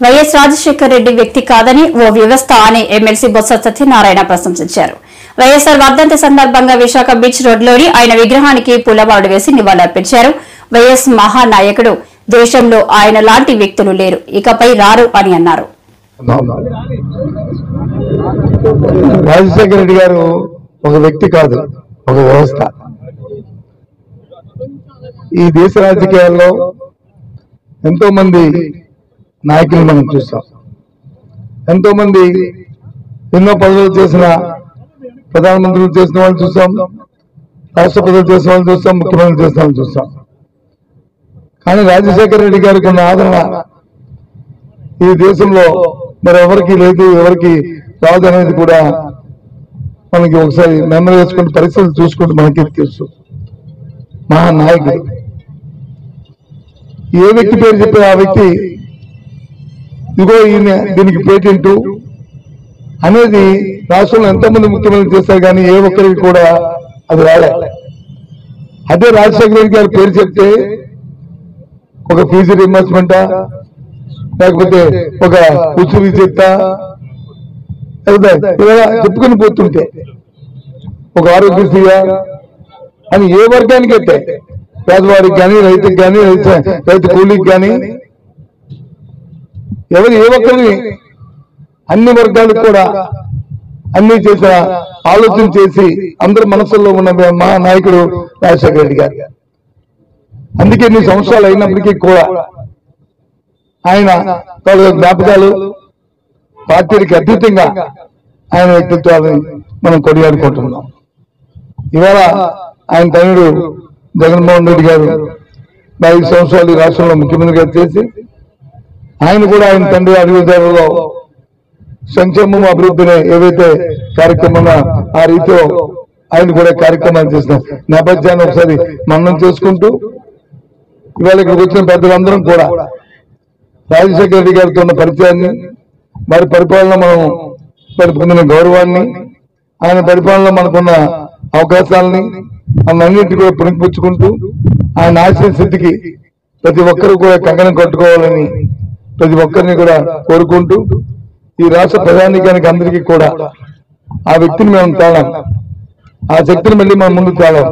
YS Rajasekhara Reddy వ్యక్తి కాదని ఓ వ్యవస్థ అని ఎమ్మెల్సీ బొత్స సత్యనారాయణ ప్రశంసించారు. వైఎస్ఆర్ వర్ధంతి సందర్భంగా విశాఖ బీచ్ రోడ్లోని ఆయన విగ్రహానికి పూలమాలలు వేసి నివాళులర్పించారు. వైఎస్ మహానాయకుడు, దేశంలో ఆయన లాంటి వ్యక్తులు లేరు, ఇకపై రారు అని అన్నారు. రాజశేఖర రెడ్డి గారు ఒక వ్యక్తి కాదు, ఒక వ్యవస్థ. ఈ దేశ రాజకీయాల్లో ఎంతో మంది నాయకులు మనం చూస్తాం. ఎంతో మంది ఎన్నో పదవులు చేసిన ప్రధానమంత్రులు చేసిన వాళ్ళు చూస్తాం, రాష్ట్రపతులు చేసిన వాళ్ళు చూస్తాం, ముఖ్యమంత్రులు చేసిన వాళ్ళు చూస్తాం. కానీ రాజశేఖర రెడ్డి గారికి ఉన్న ఆదరణ ఈ దేశంలో మరి ఎవరికి లేదు, ఎవరికి రాదు అనేది కూడా మనకి ఒకసారి మెమరీ వేసుకుంటూ పరిస్థితులు చూసుకుంటూ మనకి తెలుసు. మహానాయకుడు ఏ వ్యక్తి పేరు చెప్పే ఆ వ్యక్తి ఇదిగో ఈయన దీనికి పేటెంట్ అనేది రాష్ట్రంలో ఎంతోమంది ముఖ్యమంత్రి చేస్తారు, కానీ ఏ ఒక్కరికి కూడా అది రాలే. అదే రాజశేఖర రెడ్డి గారి పేరు చెప్తే ఒక ఫీజు రీయింబర్స్మెంటా, లేకపోతే ఒక ఉచిత విద్యుత్తా, ఇలా చెప్పుకుని పోతుంటే ఒక ఆరోగ్యశ్రీయా అని ఏ వర్గానికి అయితే, పేదవాడికి కానీ, రైతుకి కానీ, రైతు కూలీకి కానీ, ఏ ఒక్కరిని అన్ని వర్గాలకు కూడా అన్ని చేసిన ఆలోచన చేసి అందరి మనసుల్లో ఉన్న మహానాయకుడు రాజశేఖర రెడ్డి గారు. అందుకే ఇన్ని సంవత్సరాలు అయినప్పటికీ కూడా ఆయన జ్ఞాపకాలు పార్టీలకు అతీతంగా ఆయన వ్యక్తిత్వాన్ని మనం కొనియాడుకుంటున్నాం. ఇవాళ ఆయన తనయుడు జగన్మోహన్ రెడ్డి గారు 5 సంవత్సరాలు రాష్ట్రంలో ముఖ్యమంత్రిగా చేసి ఆయన కూడా ఆయన తండ్రి అభివృద్ధిలో సంక్షేమం అభివృద్ధిని ఏవైతే కార్యక్రమం ఆ రీతిలో ఆయన కూడా కార్యక్రమాలు చేసిన నేపథ్యాన్ని ఒకసారి మననం చేసుకుంటూ ఇవాళ ఇక్కడికి వచ్చిన పెద్దలందరం కూడా రాజశేఖర రెడ్డి గారితో ఉన్న పరిచయాన్ని, వారి పరిపాలన మనం పొందిన గౌరవాన్ని, ఆయన పరిపాలనలో మనకున్న అవకాశాలని అన్నింటినీ కూడా పుణికిపుచ్చుకుంటూ ఆయన ఆశయ స్థితికి ప్రతి ఒక్కరూ కూడా కంకణం కట్టుకోవాలని ప్రతి ఒక్కరిని కూడా కోరుకుంటూ ఈ రాష్ట్ర ప్రజానీకానికి అందరికీ కూడా ఆ వ్యక్తిని మేము తేలాం, ఆ శక్తిని మళ్ళీ మనం ముందుకు తేలాం.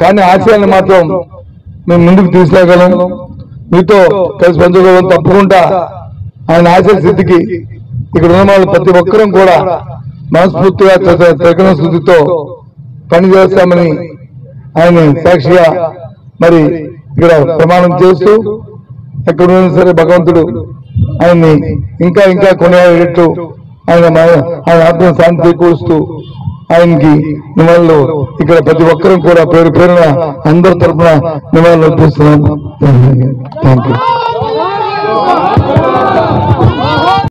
కానీ ఆశయాన్ని మాత్రం మేము ముందుకు తీసుకెళ్ళగలం, మీతో కలిసి పంచుకోవడం. తప్పకుండా ఆయన ఆశయ స్థితికి ఇక్కడ ఉన్న వాళ్ళు ప్రతి ఒక్కరం కూడా మనస్ఫూర్తిగా తగిన స్థితితో పనిచేస్తామని ఆయన సాక్షిగా మరి ఇక్కడ ప్రమాణం చేస్తూ ఎక్కడున్నా సరే భగవంతుడు ఆయన్ని ఇంకా ఇంకా కొనేటట్టు ఆయన ఆత్మ శాంతి కూరుస్తూ ఆయనకి నివాళులు ఇక్కడ ప్రతి ఒక్కరూ కూడా పేరు పేరున అందరి తరఫున నివాళులు అర్పిస్తున్నాం. Thank you.